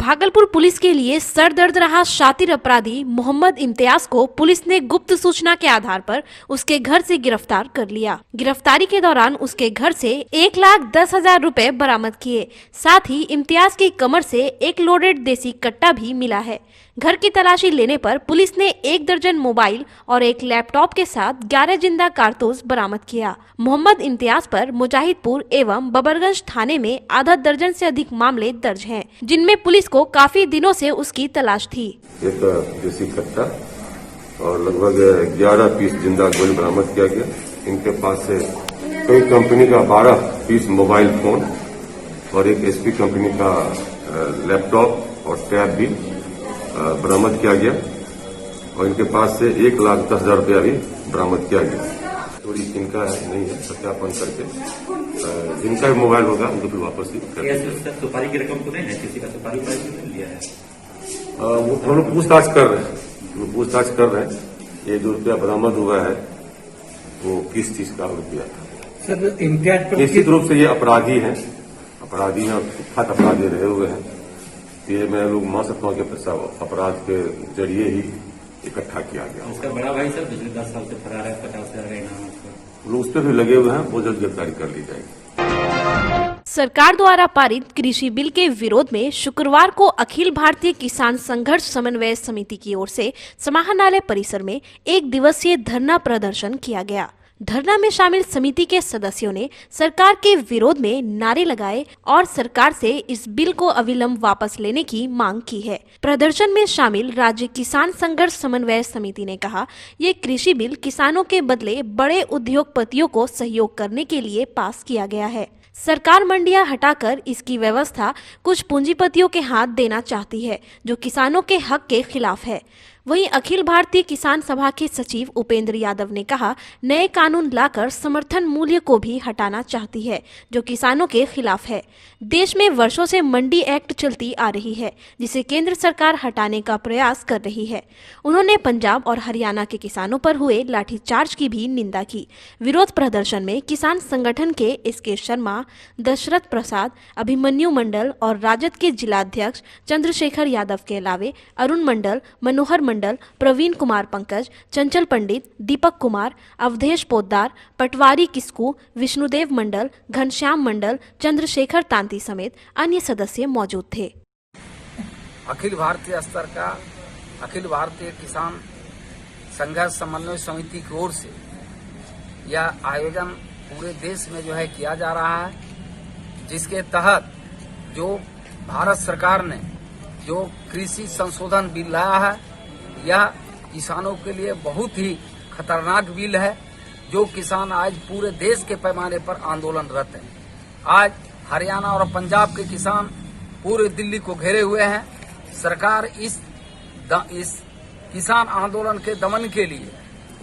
Bhagalpur police के लिए सरदर्द रहा शातिर अपराधी मोहम्मद इम्तियाज को पुलिस ने गुप्त सूचना के आधार पर उसके घर से गिरफ्तार कर लिया। गिरफ्तारी के दौरान उसके घर से 1,10,000 रुपए बरामद किए। साथ ही इम्तियाज की कमर से एक लोडेड देसी कट्टा भी मिला है। घर की तलाशी लेने पर पुलिस ने 1 दर्जन मोबाइल और एक लैपटॉप के साथ 11 जिंदा कारतूस बरामद किया। मोहम्मद इम्तियाज पर मुजाहिदपुर एवं बबरगंज थाने में आधा दर्जन से अधिक मामले दर्ज हैं, जिनमें पुलिस को काफी दिनों से उसकी तलाश थी। एक देसी कट्टा और लगभग 11 पीस जिंदा गोली बरामद किया गया। इनके पास से कई कंपनी का 12 पीस मोबाइल फोन और एक एसपी कंपनी का लैपटॉप और टैब भी बरामद किया गया और इनके पास से 1,10,000 रुपया भी बरामद किया गया। थोड़ी इनका नहीं है, सत्यापन करके जिनका भी मोबाइल होगा उनको फिर वापस ही सुपारी की रकम तो नहीं है, किसी का सुपारी लिया है? वो हम लोग पूछताछ कर रहे हैं। ये जो रुपया बरामद हुआ है वो किस चीज का रुपया था। सर इम्तियाज पर निश्चित रूप से ये अपराधी हैं, कुख्यात अपराधी रहे हुए हैं। ये मैं लोग मान सकता हूँ कि पैसा अपराध के जरिए ही इकट्ठा किया गया। उसका बड़ा भाई सर पिछले 10 साल से फरार है, 50,000 इनाम लोग उस पर भी लगे हुए हैं, वो जल्द गिरफ्तारी कर ली जाएगी। सरकार द्वारा पारित कृषि बिल के विरोध में शुक्रवार को अखिल भारतीय किसान संघर्ष समन्वय समिति की ओर से समाहरणालय परिसर में 1 दिवसीय धरना प्रदर्शन किया गया। धरना में शामिल समिति के सदस्यों ने सरकार के विरोध में नारे लगाए और सरकार से इस बिल को अविलंब वापस लेने की मांग की है। प्रदर्शन में शामिल राज्य किसान संघर्ष समन्वय समिति ने कहा, ये कृषि बिल किसानों के बदले बड़े उद्योगपतियों को सहयोग करने के लिए पास किया गया है। सरकार मंडियां हटाकर इसकी व्यवस्था कुछ पूंजीपतियों के हाथ देना चाहती है, जो किसानों के हक के खिलाफ है। वहीं अखिल भारतीय किसान सभा के सचिव उपेंद्र यादव ने कहा, नए कानून लाकर समर्थन मूल्य को भी हटाना चाहती है, जो किसानों के खिलाफ है। देश में वर्षों से मंडी एक्ट चलती आ रही है, जिसे केंद्र सरकार हटाने का प्रयास कर रही है। उन्होंने पंजाब और हरियाणा के किसानों पर हुए लाठीचार्ज की भी निंदा की। विरोध प्रदर्शन में किसान संगठन के एसके शर्मा, दशरथ प्रसाद, अभिमन्यु मंडल और राजद के जिलाध्यक्ष चंद्रशेखर यादव के अलावे अरुण मंडल, मनोहर मंडल, प्रवीण कुमार पंकज, चंचल पंडित, दीपक कुमार, अवधेश पोद्दार, पटवारी किस्कू, विष्णुदेव मंडल, घनश्याम मंडल, चंद्रशेखर तांती समेत अन्य सदस्य मौजूद थे। अखिल भारतीय स्तर का अखिल भारतीय किसान संघर्ष समन्वय समिति की ओर से यह आयोजन पूरे देश में जो है किया जा रहा है, जिसके तहत जो भारत सरकार ने जो कृषि संशोधन बिल लाया है, यह किसानों के लिए बहुत ही खतरनाक बिल है। जो किसान आज पूरे देश के पैमाने पर आंदोलनरत हैं। आज हरियाणा और पंजाब के किसान पूरे दिल्ली को घेरे हुए हैं। सरकार इस किसान आंदोलन के दमन के लिए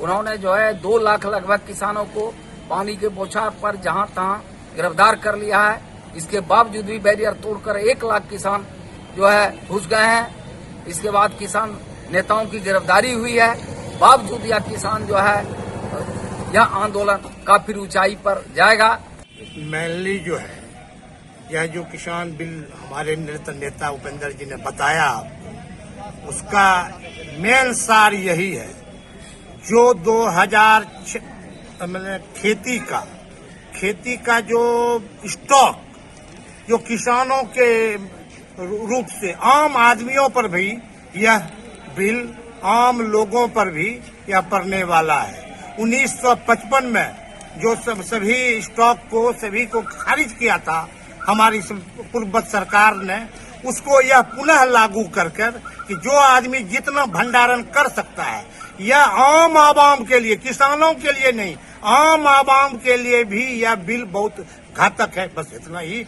उन्होंने जो है 2 लाख लगभग किसानों को पानी के बौछार पर जहां तहां गिरफ्तार कर लिया है। इसके बावजूद भी बैरियर तोड़कर 1 लाख किसान जो है घुस गए हैं। इसके बाद किसान नेताओं की गिरफ्तारी हुई है, बावजूद यह किसान जो है यह आंदोलन काफी ऊंचाई पर जाएगा। मेनली जो है यह जो किसान बिल हमारे नेता उपेंद्र जी ने बताया, उसका मेन सार यही है, जो 2000 खेती का जो स्टॉक जो किसानों के रूप से आम आदमियों पर भी यह बिल आम लोगों पर भी यह पड़ने वाला है। 1955 में जो सभी स्टॉक को सभी को खारिज किया था हमारी पूर्व सरकार ने, उसको यह पुनः लागू कर कि जो आदमी जितना भंडारण कर सकता है, यह आम आवाम के लिए, किसानों के लिए नहीं, आम आवाम के लिए भी यह बिल बहुत घातक है। बस इतना ही।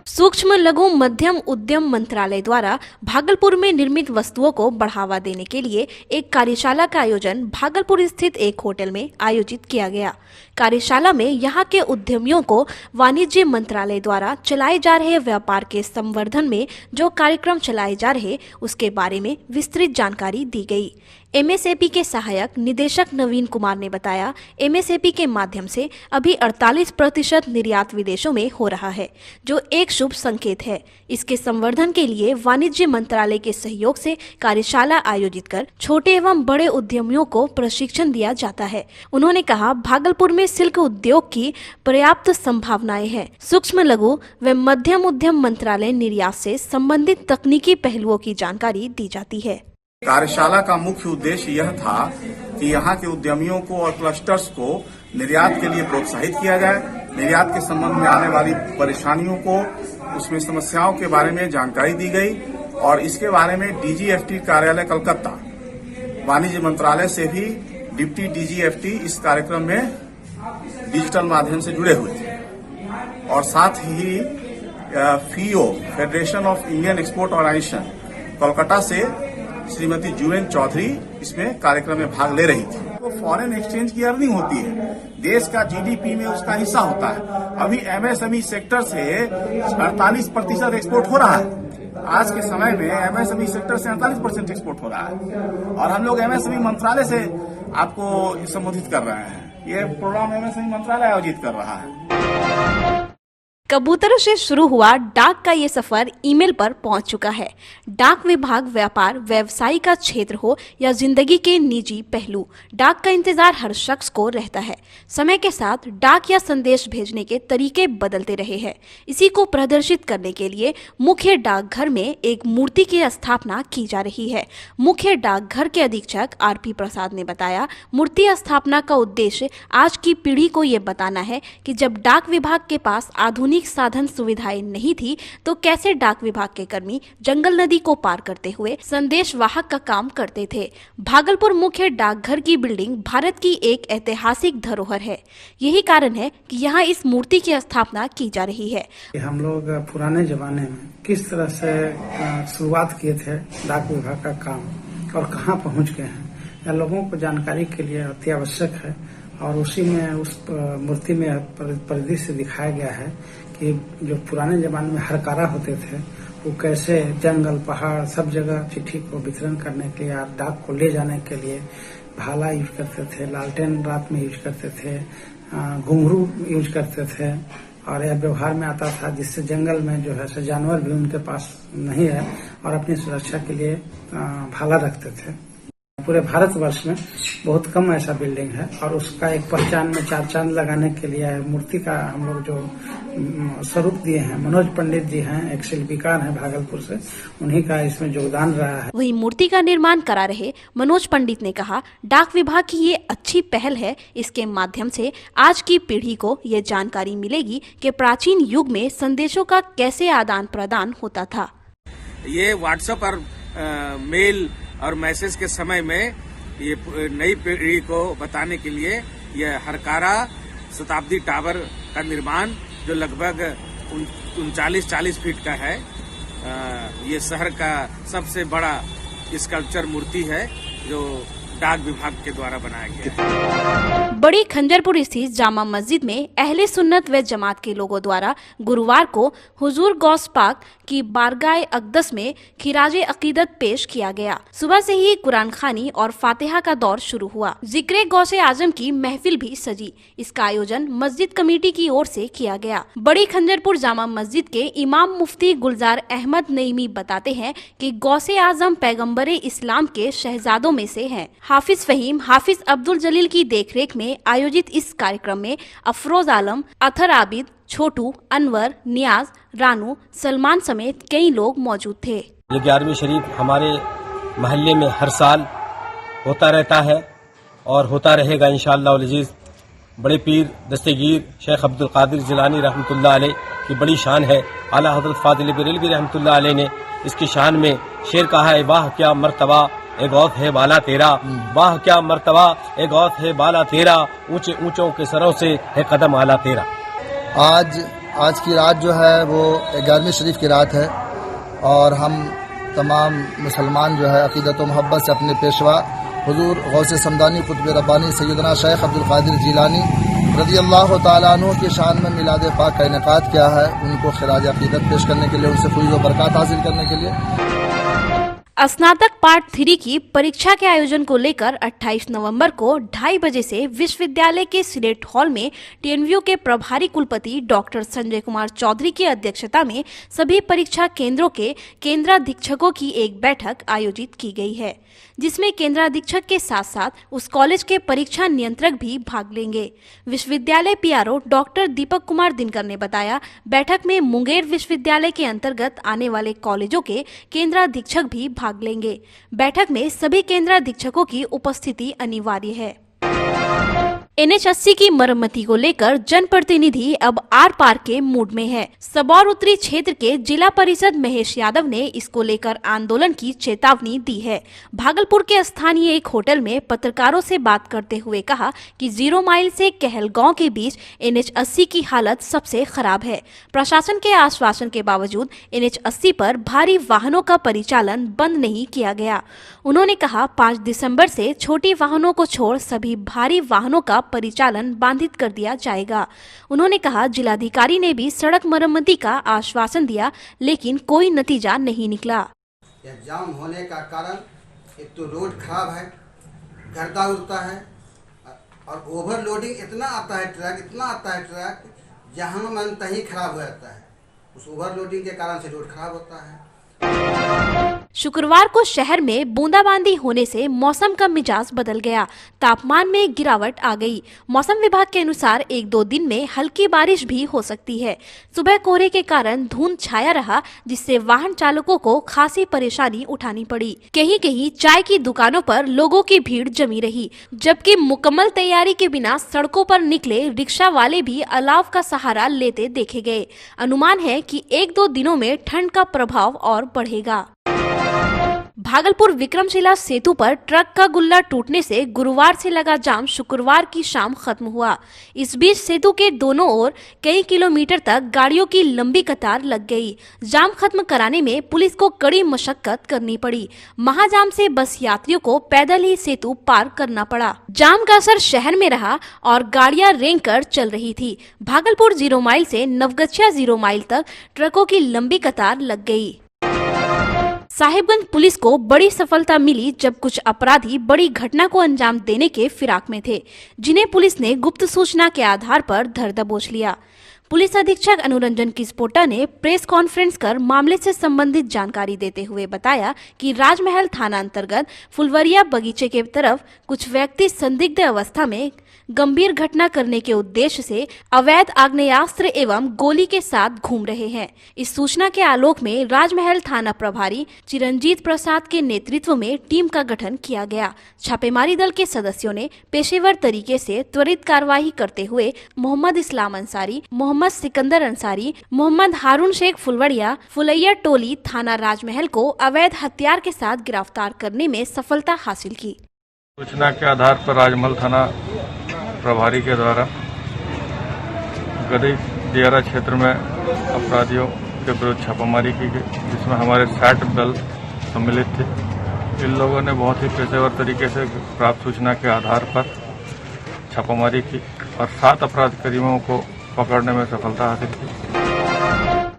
सूक्ष्म लघु मध्यम उद्यम मंत्रालय द्वारा भागलपुर में निर्मित वस्तुओं को बढ़ावा देने के लिए एक कार्यशाला का आयोजन भागलपुर स्थित एक होटल में आयोजित किया गया। कार्यशाला में यहां के उद्यमियों को वाणिज्य मंत्रालय द्वारा चलाए जा रहे व्यापार के संवर्धन में जो कार्यक्रम चलाए जा रहे उसके बारे में विस्तृत जानकारी दी गई। एमएसएपी के सहायक निदेशक नवीन कुमार ने बताया, एमएसएपी के माध्यम से अभी 48% निर्यात विदेशों में हो रहा है, जो एक शुभ संकेत है। इसके संवर्धन के लिए वाणिज्य मंत्रालय के सहयोग से कार्यशाला आयोजित कर छोटे एवं बड़े उद्यमियों को प्रशिक्षण दिया जाता है। उन्होंने कहा, भागलपुर में सिल्क उद्योग की पर्याप्त संभावनाएं हैं। सूक्ष्म लघु व मध्यम उद्यम मंत्रालय निर्यात से संबंधित तकनीकी पहलुओं की जानकारी दी जाती है। कार्यशाला का मुख्य उद्देश्य यह था कि यहाँ के उद्यमियों को और क्लस्टर्स को निर्यात के लिए प्रोत्साहित किया जाए, निर्यात के संबंध में आने वाली परेशानियों को, उसमें समस्याओं के बारे में जानकारी दी गई और इसके बारे में डीजीएफटी कार्यालय कलकत्ता, वाणिज्य मंत्रालय से भी डिप्टी डीजीएफटी इस कार्यक्रम में डिजिटल माध्यम से जुड़े हुए थे और साथ ही FIEO federation of Indian export organisation Kolkata से श्रीमती जुएन चौधरी इसमें कार्यक्रम में भाग ले रही थी। तो फॉरेन एक्सचेंज की अर्निंग होती है, देश का जीडीपी में उसका हिस्सा होता है। अभी एमएसएमई सेक्टर से 48% एक्सपोर्ट हो रहा है। आज के समय में एमएसएमई सेक्टर से 48% एक्सपोर्ट हो रहा है और हम लोग एमएसएमई मंत्रालय से आपको संबोधित कर रहे हैं। ये प्रोग्राम एमएसएमई मंत्रालय आयोजित कर रहा है। कबूतरों से शुरू हुआ डाक का ये सफर ईमेल पर पहुंच चुका है। डाक विभाग व्यापार व्यवसाय का क्षेत्र हो या जिंदगी के निजी पहलू, डाक का इंतजार हर शख्स को रहता है। समय के साथ डाक या संदेश भेजने के तरीके बदलते रहे हैं। इसी को प्रदर्शित करने के लिए मुख्य डाकघर में एक मूर्ति की स्थापना की जा रही है। मुख्य डाकघर के अधीक्षक आरपी प्रसाद ने बताया, मूर्ति स्थापना का उद्देश्य आज की पीढ़ी को ये बताना है कि जब डाक विभाग के पास आधुनिक साधन सुविधाएं नहीं थी तो कैसे डाक विभाग के कर्मी जंगल नदी को पार करते हुए संदेश वाहक का काम करते थे। भागलपुर मुख्य डाकघर की बिल्डिंग भारत की एक ऐतिहासिक धरोहर है। यही कारण है कि यहाँ इस मूर्ति की स्थापना की जा रही है। हम लोग पुराने जमाने में किस तरह से शुरुआत किए थे डाक विभाग का काम और कहाँ पहुँच गए हैं, यह लोगों को जानकारी के लिए अति आवश्यक है और उसी में उस मूर्ति में परिदृश्य दिखाया गया है कि जो पुराने जमाने में हरकारा होते थे वो कैसे जंगल पहाड़ सब जगह चिट्ठी को वितरण करने के लिए, डाक को ले जाने के लिए भाला यूज करते थे, लालटेन रात में यूज करते थे, घुंघरू यूज करते थे और यह व्यवहार में आता था, जिससे जंगल में जो है जानवर भी उनके पास नहीं है और अपनी सुरक्षा के लिए भाला रखते थे। पूरे भारतवर्ष में बहुत कम ऐसा बिल्डिंग है और उसका एक पहचान में चार चांद लगाने के लिए मूर्ति का हम लोग जो स्वरूप दिए हैं, मनोज पंडित जी हैं, एक शिल्पकार हैं भागलपुर से, उन्हीं का इसमें योगदान रहा है। वही मूर्ति का निर्माण करा रहे मनोज पंडित ने कहा, डाक विभाग की ये अच्छी पहल है। इसके माध्यम से आज की पीढ़ी को ये जानकारी मिलेगी कि प्राचीन युग में संदेशों का कैसे आदान प्रदान होता था। ये व्हाट्सएप और मेल और मैसेज के समय में ये नई पीढ़ी को बताने के लिए यह हरकारा शताब्दी टावर का निर्माण जो लगभग 39-40 फीट का है, ये शहर का सबसे बड़ा स्कल्पचर मूर्ति है जो डाक विभाग के द्वारा बनाया गया। बड़ी खंजरपुर स्थित जामा मस्जिद में अहले सुन्नत व जमात के लोगों द्वारा गुरुवार को हुजूर गौस पाक की बारगाह अक़दस में खिराजे अकीदत पेश किया गया। सुबह से ही कुरान खानी और फातिहा का दौर शुरू हुआ। जिक्रे गौसे आजम की महफिल भी सजी। इसका आयोजन मस्जिद कमेटी की ओर से किया गया। बड़ी खंजरपुर जामा मस्जिद के इमाम मुफ्ती गुलजार अहमद नईमी बताते हैं कि गौसे आजम पैगम्बरे इस्लाम के शहजादों में से हैं। हाफिज फहीम, हाफिज अब्दुल जलील की देखरेख में आयोजित इस कार्यक्रम में अफरोज आलम, अथर आबिद, छोटू, अनवर, नियाज, रानू, सलमान समेत कई लोग मौजूद थे। ये 11वीं शरीफ हमारे महल्ले में हर साल होता रहता है और होता रहेगा इंशाअल्लाह अज़ीज़। बड़े पीर दस्तगीर शेख अब्दुल कादिर जिलानी रहमतुल्लाह अलैह की बड़ी शान है। आला हज़रत फाज़िल बरेलवी रहमतुल्लाह अलैह ने इसकी शान में शेर कहा है, वाह क्या मर्तबा एक गौस है बाला तेरा, वाह क्या मर्तबा एक गौस है बाला तेरा, ऊंचे ऊंचों के सरों से है कदम आला तेरा। आज की रात जो है वो 11वीं शरीफ की रात है और हम तमाम मुसलमान जो है अक़ीदत व मोहब्बत से अपने पेशवा हुजूर गौसे समदानी कुतुब रब्बानी सैयदना शेख अब्दुल कादिर जिलानी रज़ियल्लाहु ताला अन्हु की शान में मिलाद पाक का इनेकाद किया है। उनको खिराज अक़ीदत पेश करने के लिए, उनसे फैज़ व बरक़ात हासिल करने के लिए। स्नातक पार्ट 3 की परीक्षा के आयोजन को लेकर 28 नवंबर को 2:30 बजे से विश्वविद्यालय के सिनेट हॉल में टीएनवीयू के प्रभारी कुलपति डॉक्टर संजय कुमार चौधरी की अध्यक्षता में सभी परीक्षा केंद्रों के केंद्राधीक्षकों की एक बैठक आयोजित की गई है, जिसमें केंद्राधीक्षक के साथ साथ उस कॉलेज के परीक्षा नियंत्रक भी भाग लेंगे। विश्वविद्यालय पीआरओ डॉक्टर दीपक कुमार दिनकर ने बताया, बैठक में मुंगेर विश्वविद्यालय के अंतर्गत आने वाले कॉलेजों के केंद्राधीक्षक भी भाग लेंगे। बैठक में सभी केंद्राधीक्षकों की उपस्थिति अनिवार्य है। NH80 की मरम्मती को लेकर जनप्रतिनिधि अब आर पार के मूड में है। सबौर उत्तरी क्षेत्र के जिला परिषद महेश यादव ने इसको लेकर आंदोलन की चेतावनी दी है। भागलपुर के स्थानीय एक होटल में पत्रकारों से बात करते हुए कहा कि 0 माइल से कहलगांव के बीच NH80 की हालत सबसे खराब है। प्रशासन के आश्वासन के बावजूद NH80 पर भारी वाहनों का परिचालन बंद नहीं किया गया। उन्होंने कहा 5 दिसंबर से छोटी वाहनों को छोड़ सभी भारी वाहनों का परिचालन बाधित कर दिया जाएगा। उन्होंने कहा जिलाधिकारी ने भी सड़क मरम्मती का आश्वासन दिया, लेकिन कोई नतीजा नहीं निकला। यह जाम होने का कारण एक तो रोड खराब है, गर्दा उड़ता है और ओवरलोडिंग इतना आता है ट्रक जहां मन तहीं खराब हो जाता है। उस ओवरलोडिंग के कारण से रोड खराब होता है। शुक्रवार को शहर में बूंदाबांदी होने से मौसम का मिजाज बदल गया। तापमान में गिरावट आ गई। मौसम विभाग के अनुसार 1-2 दिन में हल्की बारिश भी हो सकती है। सुबह कोहरे के कारण धुंध छाया रहा, जिससे वाहन चालकों को खासी परेशानी उठानी पड़ी। कहीं कहीं चाय की दुकानों पर लोगों की भीड़ जमी रही, जबकि मुकम्मल तैयारी के बिना सड़कों पर निकले रिक्शा वाले भी अलाव का सहारा लेते देखे गए। अनुमान है कि 1-2 दिनों में ठंड का प्रभाव और बढ़ेगा। भागलपुर विक्रमशिला सेतु पर ट्रक का गुल्ला टूटने से गुरुवार से लगा जाम शुक्रवार की शाम खत्म हुआ। इस बीच सेतु के दोनों ओर कई किलोमीटर तक गाड़ियों की लंबी कतार लग गई। जाम खत्म कराने में पुलिस को कड़ी मशक्कत करनी पड़ी। महाजाम से बस यात्रियों को पैदल ही सेतु पार करना पड़ा। जाम का असर शहर में रहा और गाड़ियां रेंग कर चल रही थी। भागलपुर 0 माइल से नवगछिया 0 माइल तक ट्रकों की लंबी कतार लग गई। साहिबगंज पुलिस को बड़ी सफलता मिली जब कुछ अपराधी बड़ी घटना को अंजाम देने के फिराक में थे, जिन्हें पुलिस ने गुप्त सूचना के आधार पर धर दबोच लिया। पुलिस अधीक्षक अनुरंजन किस्पोटा ने प्रेस कॉन्फ्रेंस कर मामले से संबंधित जानकारी देते हुए बताया कि राजमहल थाना अंतर्गत फुलवरिया बगीचे के तरफ कुछ व्यक्ति संदिग्ध अवस्था में गंभीर घटना करने के उद्देश्य से अवैध आग्नेयास्त्र एवं गोली के साथ घूम रहे हैं। इस सूचना के आलोक में राजमहल थाना प्रभारी चिरंजीत प्रसाद के नेतृत्व में टीम का गठन किया गया। छापेमारी दल के सदस्यों ने पेशेवर तरीके से त्वरित कार्यवाही करते हुए मोहम्मद इस्लाम अंसारी, मोहम्मद सिकंदर अंसारी, मोहम्मद हारून शेख फुलवड़िया, फुलैया टोली थाना राजमहल को अवैध हथियार के साथ गिरफ्तार करने में सफलता हासिल की। सूचना के आधार पर राजमहल थाना प्रभारी के द्वारा गदई दियारा क्षेत्र में अपराधियों के विरुद्ध छापामारी की गई, जिसमें हमारे 60 दल सम्मिलित थे। इन लोगों ने बहुत ही पेशेवर तरीके से प्राप्त सूचना के आधार पर छापामारी की और 7 अपराध कर्मियों को पकड़ने में सफलता हासिल की।